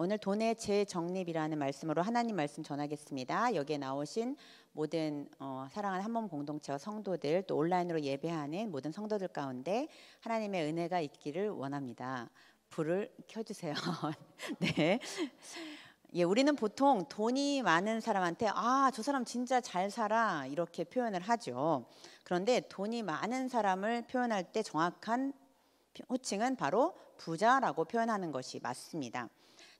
오늘 돈의 재정립이라는 말씀으로 하나님 말씀 전하겠습니다. 여기에 나오신 모든 사랑하는 한몸 공동체와 성도들, 또 온라인으로 예배하는 모든 성도들 가운데 하나님의 은혜가 있기를 원합니다. 불을 켜주세요. 네. 예, 우리는 보통 돈이 많은 사람한테 저 사람 진짜 잘 살아 이렇게 표현을 하죠. 그런데 돈이 많은 사람을 표현할 때 정확한 호칭은 바로 부자라고 표현하는 것이 맞습니다.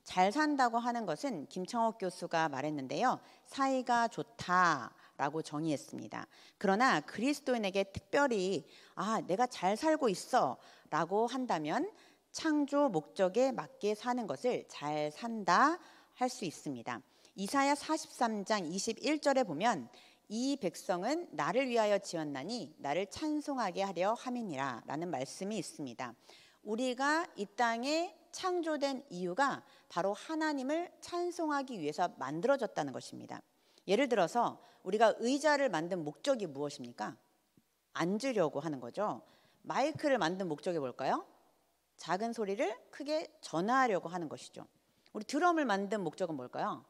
잘 산다고 하는 것은 김창옥 교수가 말했는데요. 사이가 좋다라고 정의했습니다. 그러나 그리스도인에게 특별히 내가 잘 살고 있어 라고 한다면 창조 목적에 맞게 사는 것을 잘 산다 할 수 있습니다. 이사야 43장 21절에 보면 이 백성은 나를 위하여 지었나니 나를 찬송하게 하려 함이니라 라는 말씀이 있습니다. 우리가 이 땅에 창조된 이유가 바로 하나님을 찬송하기 위해서 만들어졌다는 것입니다. 예를 들어서 우리가 의자를 만든 목적이 무엇입니까? 앉으려고 하는 거죠. 마이크를 만든 목적이 뭘까요? 작은 소리를 크게 전하려고 하는 것이죠. 우리 드럼을 만든 목적은 뭘까요?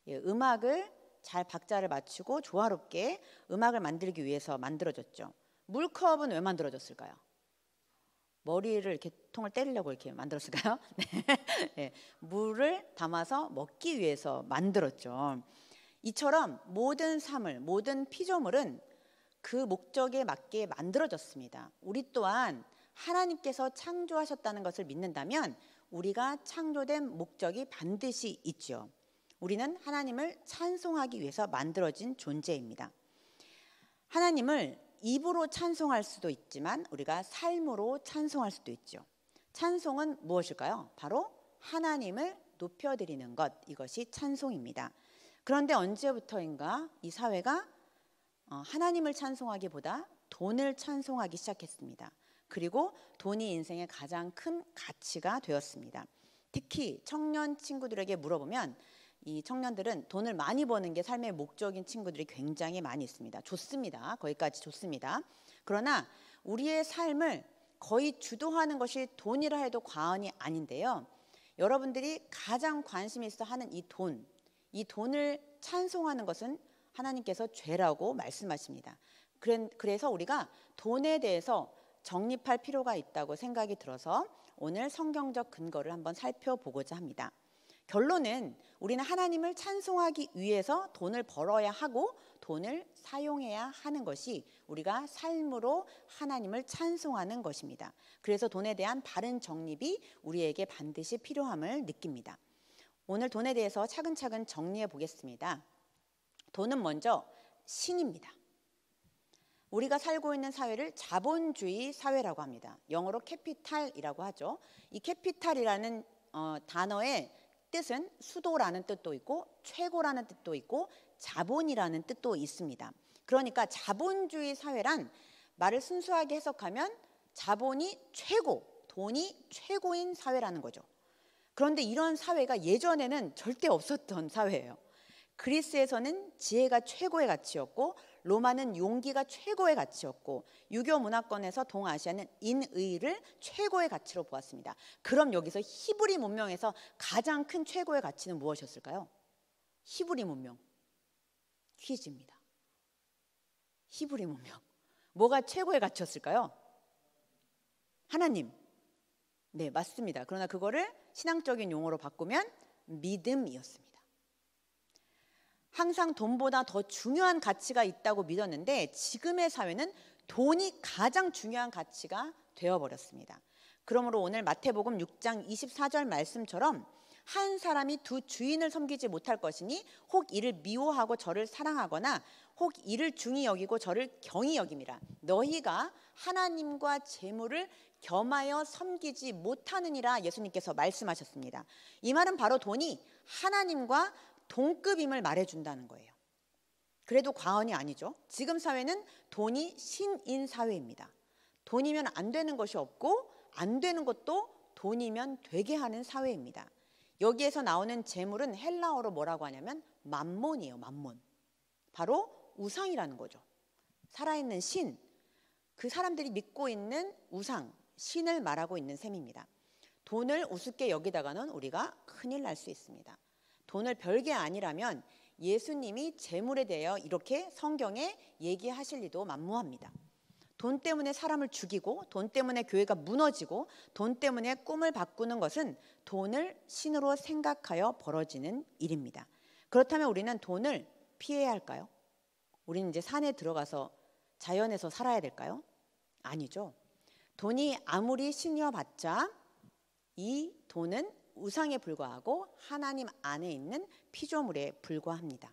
음악을 잘 박자를 맞추고 조화롭게 음악을 만들기 위해서 만들어졌죠. 물컵은 왜 만들어졌을까요? 머리를 이렇게 통을 때리려고 이렇게 만들었을까요? 네. 물을 담아서 먹기 위해서 만들었죠. 이처럼 모든 사물, 모든 피조물은 그 목적에 맞게 만들어졌습니다. 우리 또한 하나님께서 창조하셨다는 것을 믿는다면 우리가 창조된 목적이 반드시 있죠. 우리는 하나님을 찬송하기 위해서 만들어진 존재입니다. 하나님을 입으로 찬송할 수도 있지만 우리가 삶으로 찬송할 수도 있죠. 찬송은 무엇일까요? 바로 하나님을 높여드리는 것, 이것이 찬송입니다. 그런데 언제부터인가 이 사회가 하나님을 찬송하기보다 돈을 찬송하기 시작했습니다. 그리고 돈이 인생의 가장 큰 가치가 되었습니다. 특히 청년 친구들에게 물어보면 이 청년들은 돈을 많이 버는 게 삶의 목적인 친구들이 굉장히 많이 있습니다. 좋습니다. 거기까지 좋습니다. 그러나 우리의 삶을 거의 주도하는 것이 돈이라 해도 과언이 아닌데요. 여러분들이 가장 관심이 있어 하는 이 돈을 찬송하는 것은 하나님께서 죄라고 말씀하십니다. 그래서 우리가 돈에 대해서 정립할 필요가 있다고 생각이 들어서 오늘 성경적 근거를 한번 살펴보고자 합니다. 결론은 우리는 하나님을 찬송하기 위해서 돈을 벌어야 하고 돈을 사용해야 하는 것이 우리가 삶으로 하나님을 찬송하는 것입니다. 그래서 돈에 대한 바른 정립이 우리에게 반드시 필요함을 느낍니다. 오늘 돈에 대해서 차근차근 정리해 보겠습니다. 돈은 먼저 신입니다. 우리가 살고 있는 사회를 자본주의 사회라고 합니다. 영어로 캐피탈이라고 하죠. 이 캐피탈이라는 단어의 뜻은 수도라는 뜻도 있고 최고라는 뜻도 있고 자본이라는 뜻도 있습니다. 그러니까 자본주의 사회란 말을 순수하게 해석하면 자본이 최고, 돈이 최고인 사회라는 거죠. 그런데 이런 사회가 예전에는 절대 없었던 사회예요. 그리스에서는 지혜가 최고의 가치였고 로마는 용기가 최고의 가치였고 유교 문화권에서 동아시아는 인의를 최고의 가치로 보았습니다. 그럼 여기서 히브리 문명에서 가장 큰 최고의 가치는 무엇이었을까요? 히브리 문명. 퀴즈입니다. 히브리 문명. 뭐가 최고의 가치였을까요? 하나님. 네, 맞습니다. 그러나 그거를 신앙적인 용어로 바꾸면 믿음이었습니다. 항상 돈보다 더 중요한 가치가 있다고 믿었는데 지금의 사회는 돈이 가장 중요한 가치가 되어버렸습니다. 그러므로 오늘 마태복음 6장 24절 말씀처럼 한 사람이 두 주인을 섬기지 못할 것이니 혹 이를 미워하고 저를 사랑하거나 혹 이를 중히 여기고 저를 경히 여김이라. 너희가 하나님과 재물을 겸하여 섬기지 못하느니라 예수님께서 말씀하셨습니다. 이 말은 바로 돈이 하나님과 동급임을 말해준다는 거예요. 그래도 과언이 아니죠. 지금 사회는 돈이 신인 사회입니다. 돈이면 안 되는 것이 없고 안 되는 것도 돈이면 되게 하는 사회입니다. 여기에서 나오는 재물은 헬라어로 뭐라고 하냐면 맘몬이에요. 맘몬. 바로 우상이라는 거죠. 살아있는 신, 그 사람들이 믿고 있는 우상, 신을 말하고 있는 셈입니다. 돈을 우습게 여기다가는 우리가 큰일 날 수 있습니다. 돈을 별게 아니라면 예수님이 재물에 대하여 이렇게 성경에 얘기하실 리도 만무합니다. 돈 때문에 사람을 죽이고 돈 때문에 교회가 무너지고 돈 때문에 꿈을 바꾸는 것은 돈을 신으로 생각하여 벌어지는 일입니다. 그렇다면 우리는 돈을 피해야 할까요? 우리는 이제 산에 들어가서 자연에서 살아야 될까요? 아니죠. 돈이 아무리 신이어봤자 이 돈은 우상에 불과하고 하나님 안에 있는 피조물에 불과합니다.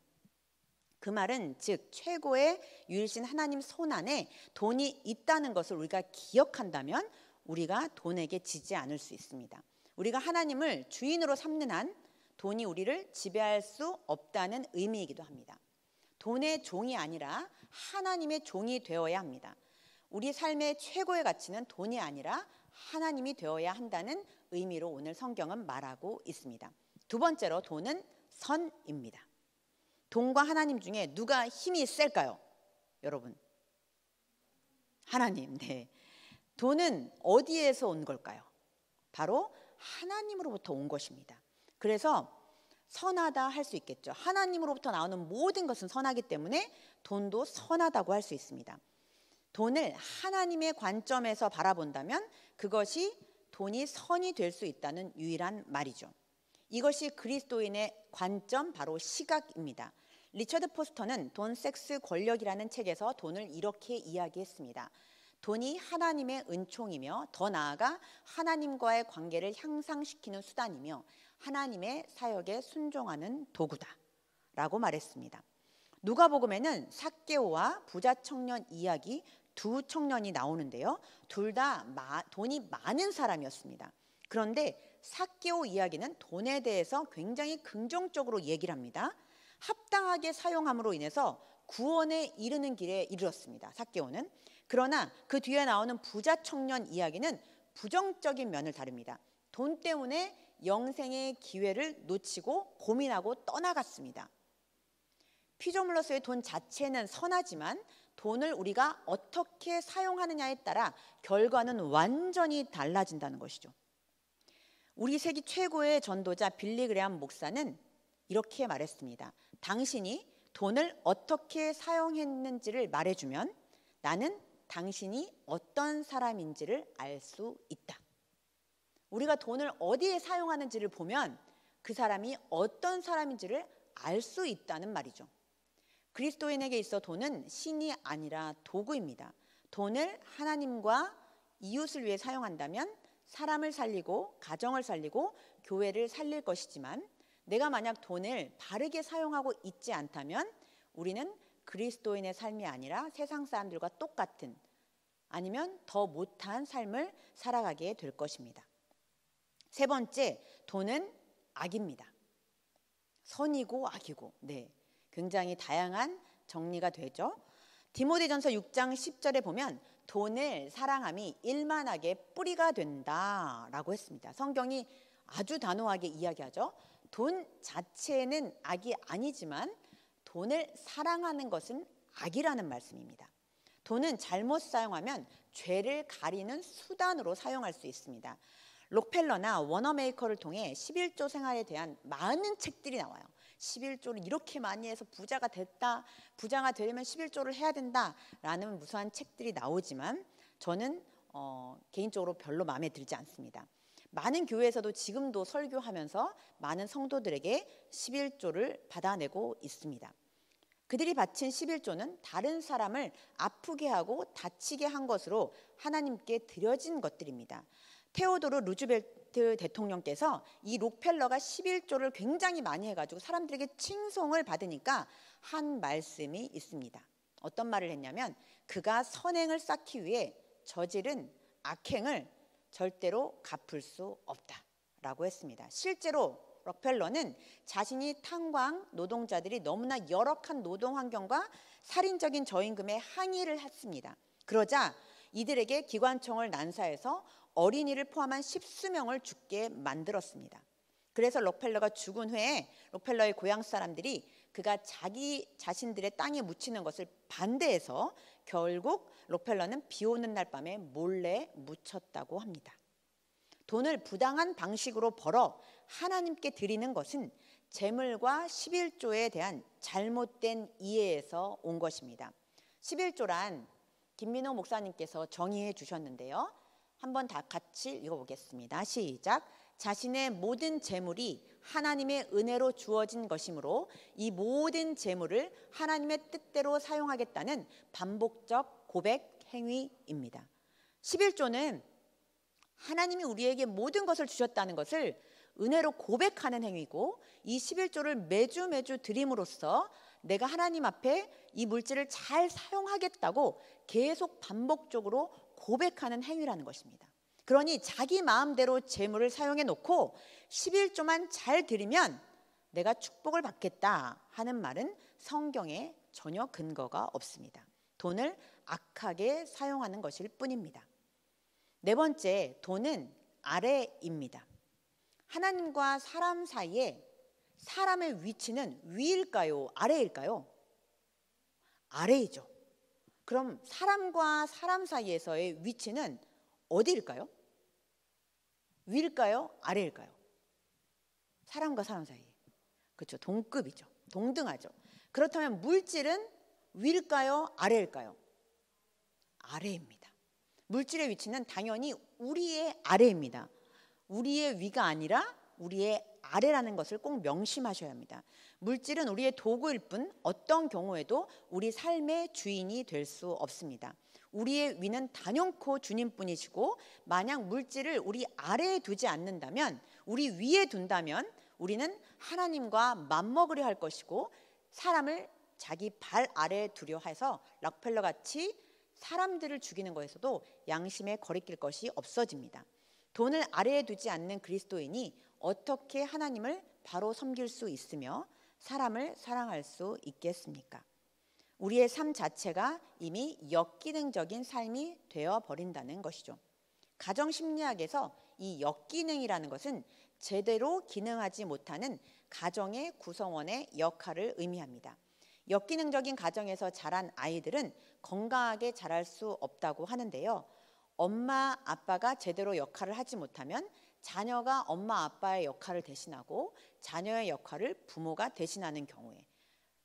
그 말은 즉 최고의 유일신 하나님 손 안에 돈이 있다는 것을 우리가 기억한다면 우리가 돈에게 지지 않을 수 있습니다. 우리가 하나님을 주인으로 삼는 한 돈이 우리를 지배할 수 없다는 의미이기도 합니다. 돈의 종이 아니라 하나님의 종이 되어야 합니다. 우리 삶의 최고의 가치는 돈이 아니라 하나님이 되어야 한다는 의미로 오늘 성경은 말하고 있습니다. 두 번째로 돈은 선입니다. 돈과 하나님 중에 누가 힘이 셀까요? 여러분, 하나님. 네. 돈은 어디에서 온 걸까요? 바로 하나님으로부터 온 것입니다. 그래서 선하다 할 수 있겠죠. 하나님으로부터 나오는 모든 것은 선하기 때문에 돈도 선하다고 할 수 있습니다. 돈을 하나님의 관점에서 바라본다면 그것이 돈이 선이 될 수 있다는 유일한 말이죠. 이것이 그리스도인의 관점, 바로 시각입니다. 리처드 포스터는 돈, 섹스, 권력이라는 책에서 돈을 이렇게 이야기했습니다. 돈이 하나님의 은총이며 더 나아가 하나님과의 관계를 향상시키는 수단이며 하나님의 사역에 순종하는 도구다 라고 말했습니다. 누가복음에는 삭개오와 부자 청년 이야기 두 청년이 나오는데요. 둘 다 돈이 많은 사람이었습니다. 그런데 삭개오 이야기는 돈에 대해서 굉장히 긍정적으로 얘기를 합니다. 합당하게 사용함으로 인해서 구원에 이르는 길에 이르렀습니다. 삭개오는. 그러나 그 뒤에 나오는 부자 청년 이야기는 부정적인 면을 다룹니다. 돈 때문에 영생의 기회를 놓치고 고민하고 떠나갔습니다. 피조물로서의 돈 자체는 선하지만 돈을 우리가 어떻게 사용하느냐에 따라 결과는 완전히 달라진다는 것이죠. 우리 세기 최고의 전도자 빌리 그레함 목사는 이렇게 말했습니다. 당신이 돈을 어떻게 사용했는지를 말해주면 나는 당신이 어떤 사람인지를 알 수 있다. 우리가 돈을 어디에 사용하는지를 보면 그 사람이 어떤 사람인지를 알 수 있다는 말이죠. 그리스도인에게 있어 돈은 신이 아니라 도구입니다. 돈을 하나님과 이웃을 위해 사용한다면 사람을 살리고 가정을 살리고 교회를 살릴 것이지만 내가 만약 돈을 바르게 사용하고 있지 않다면 우리는 그리스도인의 삶이 아니라 세상 사람들과 똑같은 아니면 더 못한 삶을 살아가게 될 것입니다. 세 번째, 돈은 악입니다. 선이고 악이고, 네, 굉장히 다양한 정리가 되죠. 디모데전서 6장 10절에 보면 돈을 사랑함이 일만하게 뿌리가 된다라고 했습니다. 성경이 아주 단호하게 이야기하죠. 돈 자체는 악이 아니지만 돈을 사랑하는 것은 악이라는 말씀입니다. 돈은 잘못 사용하면 죄를 가리는 수단으로 사용할 수 있습니다. 록펠러나 워너메이커를 통해 11조 생활에 대한 많은 책들이 나와요. 11조를 이렇게 많이 해서 부자가 됐다, 부자가 되려면 11조를 해야 된다라는 무수한 책들이 나오지만 저는 개인적으로 별로 마음에 들지 않습니다. 많은 교회에서도 지금도 설교하면서 많은 성도들에게 11조를 받아내고 있습니다. 그들이 바친 11조는 다른 사람을 아프게 하고 다치게 한 것으로 하나님께 드려진 것들입니다. 테오도르 루즈벨트 대통령께서 이 록펠러가 11조를 굉장히 많이 해가지고 사람들에게 칭송을 받으니까 한 말씀이 있습니다. 어떤 말을 했냐면 그가 선행을 쌓기 위해 저지른 악행을 절대로 갚을 수 없다라고 했습니다. 실제로 록펠러는 자신이 탄광 노동자들이 너무나 열악한 노동 환경과 살인적인 저임금에 항의를 했습니다. 그러자 이들에게 기관총을 난사해서 어린이를 포함한 10수명을 죽게 만들었습니다. 그래서 록펠러가 죽은 후에 록펠러의 고향 사람들이 그가 자기 자신들의 땅에 묻히는 것을 반대해서 결국 록펠러는 비 오는 날 밤에 몰래 묻혔다고 합니다. 돈을 부당한 방식으로 벌어 하나님께 드리는 것은 재물과 11조에 대한 잘못된 이해에서 온 것입니다. 11조란 김민호 목사님께서 정의해 주셨는데요. 한번 다 같이 읽어보겠습니다. 시작. 자신의 모든 재물이 하나님의 은혜로 주어진 것이므로 이 모든 재물을 하나님의 뜻대로 사용하겠다는 반복적 고백 행위입니다. 11조는 하나님이 우리에게 모든 것을 주셨다는 것을 은혜로 고백하는 행위고, 이 11조를 매주 드림으로써 내가 하나님 앞에 이 물질을 잘 사용하겠다고 계속 반복적으로 고백하는 행위라는 것입니다. 그러니 자기 마음대로 재물을 사용해 놓고 11조만 잘 드리면 내가 축복을 받겠다 하는 말은 성경에 전혀 근거가 없습니다. 돈을 악하게 사용하는 것일 뿐입니다. 네 번째, 돈은 아래입니다. 하나님과 사람 사이에 사람의 위치는 위일까요? 아래일까요? 아래이죠. 그럼 사람과 사람 사이에서의 위치는 어디일까요? 위일까요? 아래일까요? 사람과 사람 사이에. 그렇죠. 동급이죠. 동등하죠. 그렇다면 물질은 위일까요? 아래일까요? 아래입니다. 물질의 위치는 당연히 우리의 아래입니다. 우리의 위가 아니라 우리의 아래라는 것을 꼭 명심하셔야 합니다. 물질은 우리의 도구일 뿐 어떤 경우에도 우리 삶의 주인이 될 수 없습니다. 우리의 위는 단연코 주님뿐이시고, 만약 물질을 우리 아래에 두지 않는다면, 우리 위에 둔다면 우리는 하나님과 맞먹으려 할 것이고, 사람을 자기 발 아래에 두려 해서 락펠러 같이 사람들을 죽이는 것에서도 양심에 거리낄 것이 없어집니다. 돈을 아래에 두지 않는 그리스도인이 어떻게 하나님을 바로 섬길 수 있으며 사람을 사랑할 수 있겠습니까? 우리의 삶 자체가 이미 역기능적인 삶이 되어버린다는 것이죠. 가정심리학에서 이 역기능이라는 것은 제대로 기능하지 못하는 가정의 구성원의 역할을 의미합니다. 역기능적인 가정에서 자란 아이들은 건강하게 자랄 수 없다고 하는데요. 엄마, 아빠가 제대로 역할을 하지 못하면 자녀가 엄마, 아빠의 역할을 대신하고 자녀의 역할을 부모가 대신하는 경우에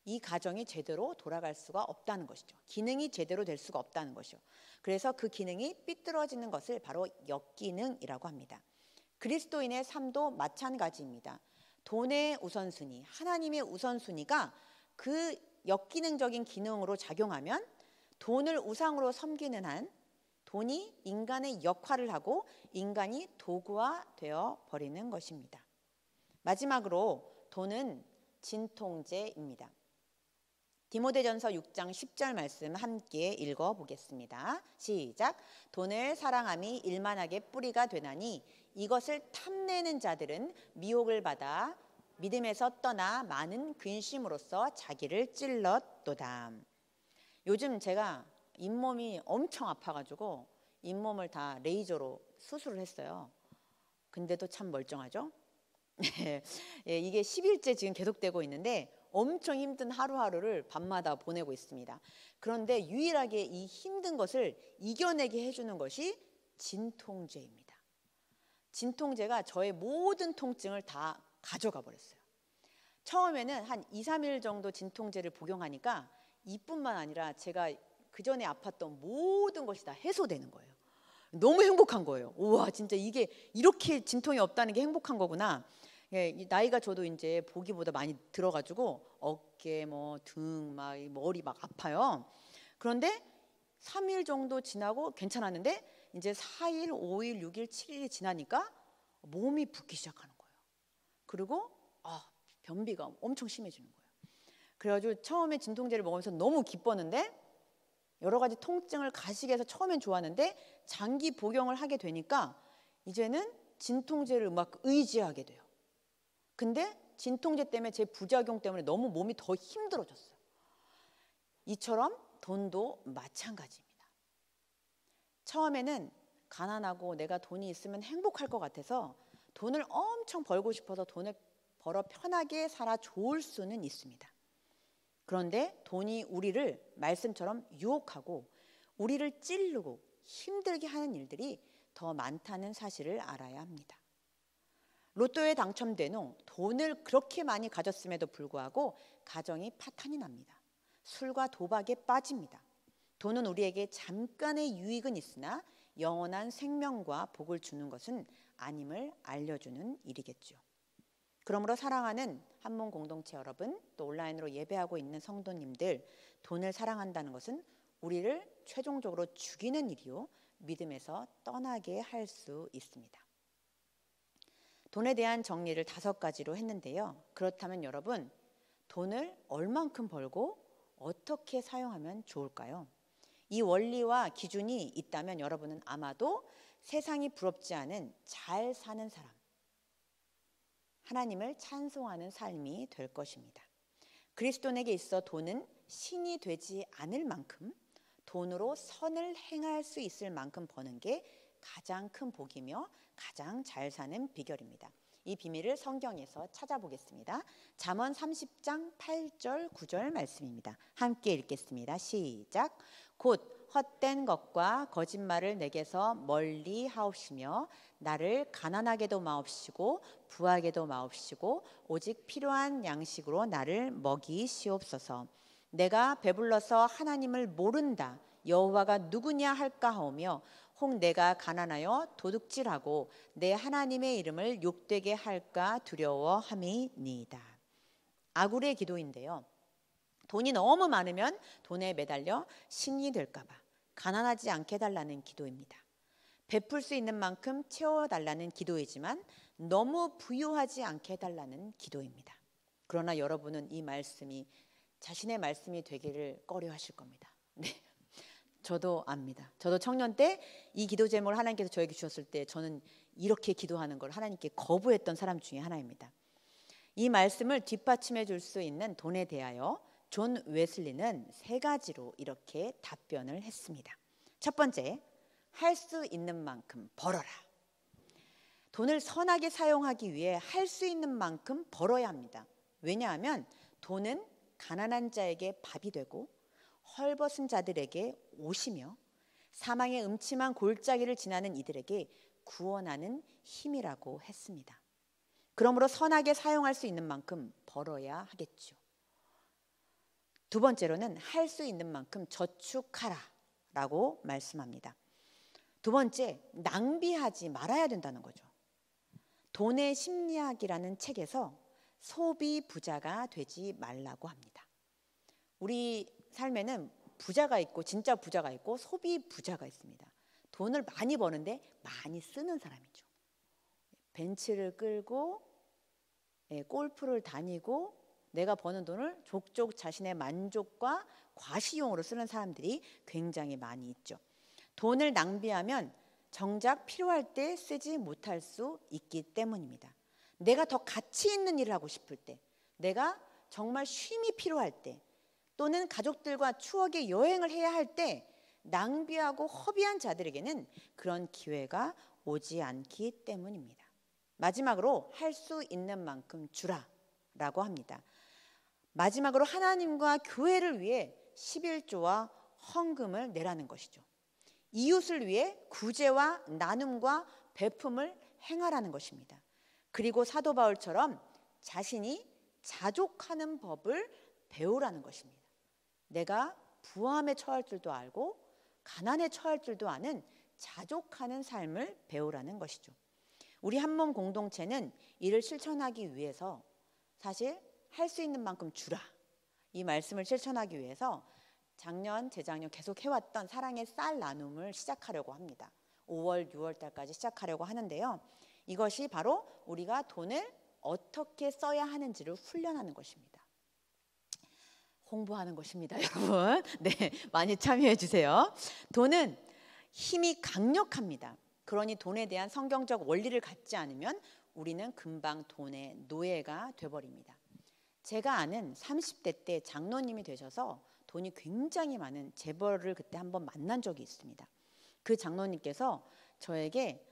이 가정이 제대로 돌아갈 수가 없다는 것이죠. 기능이 제대로 될 수가 없다는 것이죠. 그래서 그 기능이 삐뚤어지는 것을 바로 역기능이라고 합니다. 그리스도인의 삶도 마찬가지입니다. 돈의 우선순위, 하나님의 우선순위가 그 역기능적인 기능으로 작용하면 돈을 우상으로 섬기는 한 돈이 인간의 역할을 하고 인간이 도구화 되어 버리는 것입니다. 마지막으로 돈은 진통제입니다. 디모데전서 6장 10절 말씀 함께 읽어보겠습니다. 시작. 돈을 사랑함이 일만하게 뿌리가 되나니 이것을 탐내는 자들은 미혹을 받아 믿음에서 떠나 많은 근심으로써 자기를 찔렀도다. 요즘 제가 잇몸이 엄청 아파가지고 잇몸을 다 레이저로 수술을 했어요. 근데도 참 멀쩡하죠? 이게 10일째 지금 계속되고 있는데 엄청 힘든 하루하루를 밤마다 보내고 있습니다. 그런데 유일하게 이 힘든 것을 이겨내게 해주는 것이 진통제입니다. 진통제가 저의 모든 통증을 다 가져가 버렸어요. 처음에는 한 2, 3일 정도 진통제를 복용하니까 이뿐만 아니라 제가 그 전에 아팠던 모든 것이 다 해소되는 거예요. 너무 행복한 거예요. 우와, 진짜 이게 이렇게 진통이 없다는 게 행복한 거구나. 나이가 저도 이제 보기보다 많이 들어가지고 어깨, 등, 머리 막 아파요. 그런데 3일 정도 지나고 괜찮았는데 이제 4일, 5일, 6일, 7일이 지나니까 몸이 붓기 시작하는 거예요. 그리고 변비가 엄청 심해지는 거예요. 그래가지고 처음에 진통제를 먹으면서 너무 기뻤는데 여러 가지 통증을 가시게 해서 처음엔 좋았는데 장기 복용을 하게 되니까 이제는 진통제를 막 의지하게 돼요. 근데 진통제 때문에 제 부작용 때문에 너무 몸이 더 힘들어졌어요. 이처럼 돈도 마찬가지입니다. 처음에는 가난하고 내가 돈이 있으면 행복할 것 같아서 돈을 엄청 벌고 싶어서 돈을 벌어 편하게 살아 좋을 수는 있습니다. 그런데 돈이 우리를 말씀처럼 유혹하고 우리를 찌르고 힘들게 하는 일들이 더 많다는 사실을 알아야 합니다. 로또에 당첨된 후 돈을 그렇게 많이 가졌음에도 불구하고 가정이 파탄이 납니다. 술과 도박에 빠집니다. 돈은 우리에게 잠깐의 유익은 있으나 영원한 생명과 복을 주는 것은 아님을 알려주는 일이겠죠. 그러므로 사랑하는 한몸 공동체 여러분, 또 온라인으로 예배하고 있는 성도님들, 돈을 사랑한다는 것은 우리를 최종적으로 죽이는 일이요 믿음에서 떠나게 할 수 있습니다. 돈에 대한 정리를 5가지로 했는데요. 그렇다면 여러분, 돈을 얼만큼 벌고 어떻게 사용하면 좋을까요? 이 원리와 기준이 있다면 여러분은 아마도 세상이 부럽지 않은 잘 사는 사람, 하나님을 찬송하는 삶이 될 것입니다. 그리스도인에게 있어 돈은 신이 되지 않을 만큼, 돈으로 선을 행할 수 있을 만큼 버는 게 가장 큰 복이며 가장 잘 사는 비결입니다. 이 비밀을 성경에서 찾아보겠습니다. 잠언 30장 8절 9절 말씀입니다. 함께 읽겠습니다. 시작. 곧 헛된 것과 거짓말을 내게서 멀리 하옵시며 나를 가난하게도 마옵시고 부하게도 마옵시고 오직 필요한 양식으로 나를 먹이시옵소서. 내가 배불러서 하나님을 모른다 여호와가 누구냐 할까 하오며 혹 내가 가난하여 도둑질하고 내 하나님의 이름을 욕되게 할까 두려워함이니이다. 아굴의 기도인데요. 돈이 너무 많으면 돈에 매달려 신이 될까 봐 가난하지 않게 해달라는 기도입니다. 베풀 수 있는 만큼 채워달라는 기도이지만 너무 부유하지 않게 해달라는 기도입니다. 그러나 여러분은 이 말씀이 자신의 말씀이 되기를 꺼려하실 겁니다. 네, 저도 압니다. 저도 청년 때 이 기도 제목을 하나님께서 저에게 주셨을 때 저는 이렇게 기도하는 걸 하나님께 거부했던 사람 중에 하나입니다. 이 말씀을 뒷받침해 줄 수 있는 돈에 대하여 존 웨슬리는 3가지로 이렇게 답변을 했습니다. 첫 번째, 할 수 있는 만큼 벌어라. 돈을 선하게 사용하기 위해 할 수 있는 만큼 벌어야 합니다. 왜냐하면 돈은 가난한 자에게 밥이 되고 헐벗은 자들에게 옷이며 사망의 음침한 골짜기를 지나는 이들에게 구원하는 힘이라고 했습니다. 그러므로 선하게 사용할 수 있는 만큼 벌어야 하겠죠. 두 번째로는 할 수 있는 만큼 저축하라 라고 말씀합니다. 두 번째, 낭비하지 말아야 된다는 거죠. 돈의 심리학이라는 책에서 소비 부자가 되지 말라고 합니다. 우리 삶에는 부자가 있고 진짜 부자가 있고 소비 부자가 있습니다. 돈을 많이 버는데 많이 쓰는 사람이죠. 벤츠를 끌고 골프를 다니고 내가 버는 돈을 족족 자신의 만족과 과시용으로 쓰는 사람들이 굉장히 많이 있죠. 돈을 낭비하면 정작 필요할 때 쓰지 못할 수 있기 때문입니다. 내가 더 가치 있는 일을 하고 싶을 때, 내가 정말 쉼이 필요할 때, 또는 가족들과 추억의 여행을 해야 할 때 낭비하고 허비한 자들에게는 그런 기회가 오지 않기 때문입니다. 마지막으로 할 수 있는 만큼 주라라고 합니다. 마지막으로 하나님과 교회를 위해 11조와 헌금을 내라는 것이죠. 이웃을 위해 구제와 나눔과 베품을 행하라는 것입니다. 그리고 사도 바울처럼 자신이 자족하는 법을 배우라는 것입니다. 내가 부함에 처할 줄도 알고 가난에 처할 줄도 아는 자족하는 삶을 배우라는 것이죠. 우리 한몸 공동체는 이를 실천하기 위해서 사실 할 수 있는 만큼 주라, 이 말씀을 실천하기 위해서 작년, 재작년 계속 해왔던 사랑의 쌀 나눔을 시작하려고 합니다. 5월, 6월 달까지 시작하려고 하는데요. 이것이 바로 우리가 돈을 어떻게 써야 하는지를 훈련하는 것입니다. 홍보하는 것입니다, 여러분. 네, 많이 참여해 주세요. 돈은 힘이 강력합니다. 그러니 돈에 대한 성경적 원리를 갖지 않으면 우리는 금방 돈의 노예가 돼버립니다. 제가 아는 30대 때 장로님이 되셔서 돈이 굉장히 많은 재벌을 그때 한번 만난 적이 있습니다. 그 장로님께서 저에게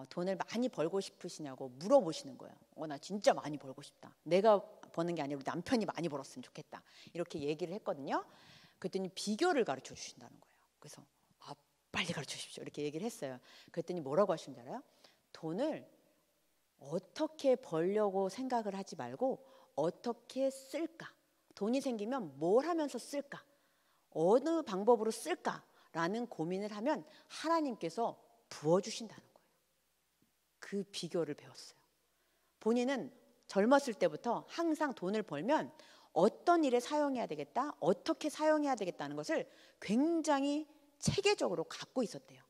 돈을 많이 벌고 싶으시냐고 물어보시는 거예요. 나 진짜 많이 벌고 싶다. 내가 버는 게 아니라 우리 남편이 많이 벌었으면 좋겠다. 이렇게 얘기를 했거든요. 그랬더니 비결을 가르쳐 주신다는 거예요. 그래서 빨리 가르쳐 주십시오. 이렇게 얘기를 했어요. 그랬더니 뭐라고 하신 줄 알아요? 돈을 어떻게 벌려고 생각을 하지 말고 어떻게 쓸까? 돈이 생기면 뭘 하면서 쓸까? 어느 방법으로 쓸까라는 고민을 하면 하나님께서 부어주신다는 거예요. 그 비결을 배웠어요. 본인은 젊었을 때부터 항상 돈을 벌면 어떤 일에 사용해야 되겠다, 어떻게 사용해야 되겠다는 것을 굉장히 체계적으로 갖고 있었대요.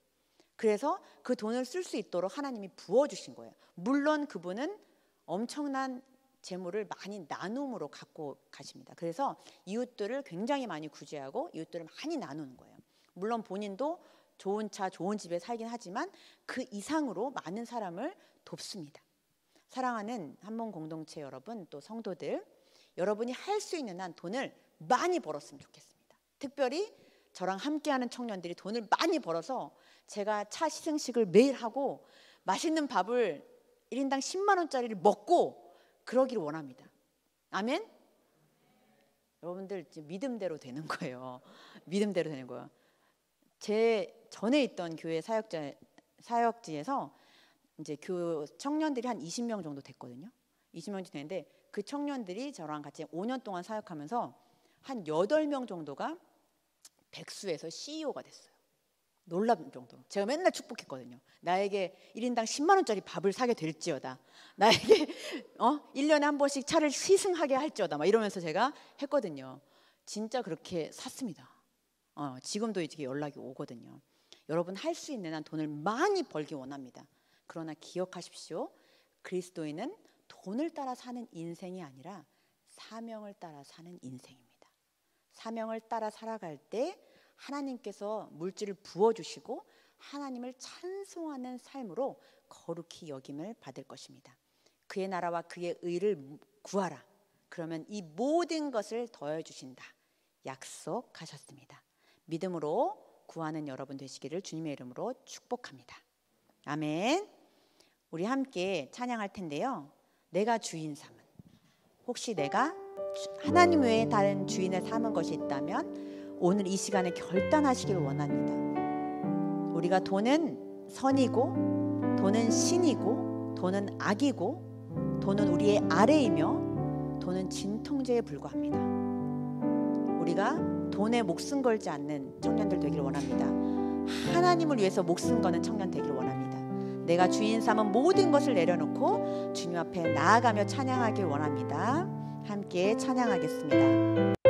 그래서 그 돈을 쓸 수 있도록 하나님이 부어주신 거예요. 물론 그분은 엄청난 재물을 많이 나눔으로 갖고 가십니다. 그래서 이웃들을 굉장히 많이 구제하고 이웃들을 많이 나누는 거예요. 물론 본인도 좋은 차, 좋은 집에 살긴 하지만 그 이상으로 많은 사람을 돕습니다. 사랑하는 한몸 공동체 여러분, 또 성도들, 여러분이 할 수 있는 한 돈을 많이 벌었으면 좋겠습니다. 특별히 저랑 함께하는 청년들이 돈을 많이 벌어서 제가 차 시승식을 매일 하고 맛있는 밥을 1인당 10만 원짜리를 먹고 그러기를 원합니다. 아멘? 여러분들 믿음대로 되는 거예요. 믿음대로 되는 거예요. 제 전에 있던 교회 사역지에서 이제 청년들이 한 20명 정도 됐거든요. 20명 정도 됐는데 그 청년들이 저랑 같이 5년 동안 사역하면서 한 8명 정도가 백수에서 CEO가 됐어요. 놀랍은 정도로. 제가 맨날 축복했거든요. 나에게 1인당 10만 원짜리 밥을 사게 될지어다. 나에게 1년에 한 번씩 차를 시승하게 할지어다. 막 이러면서 제가 했거든요. 진짜 그렇게 샀습니다. 지금도 이렇게 연락이 오거든요. 여러분 할 수 있는 한 돈을 많이 벌기 원합니다. 그러나 기억하십시오. 그리스도인은 돈을 따라 사는 인생이 아니라 사명을 따라 사는 인생입니다. 사명을 따라 살아갈 때 하나님께서 물질을 부어주시고 하나님을 찬송하는 삶으로 거룩히 여김을 받을 것입니다. 그의 나라와 그의 의를 구하라. 그러면 이 모든 것을 더해주신다. 약속하셨습니다. 믿음으로 구하는 여러분 되시기를 주님의 이름으로 축복합니다. 아멘. 우리 함께 찬양할 텐데요. 내가 주인 삼은, 혹시 내가 하나님 외에 다른 주인을 삼은 것이 있다면 오늘 이 시간에 결단하시길 원합니다. 우리가 돈은 선이고 돈은 신이고 돈은 악이고 돈은 우리의 아래이며 돈은 진통제에 불과합니다. 우리가 돈에 목숨 걸지 않는 청년들 되기를 원합니다. 하나님을 위해서 목숨 거는 청년 되기를 원합니다. 내가 주인 삼은 모든 것을 내려놓고 주님 앞에 나아가며 찬양하길 원합니다. 함께 찬양하겠습니다.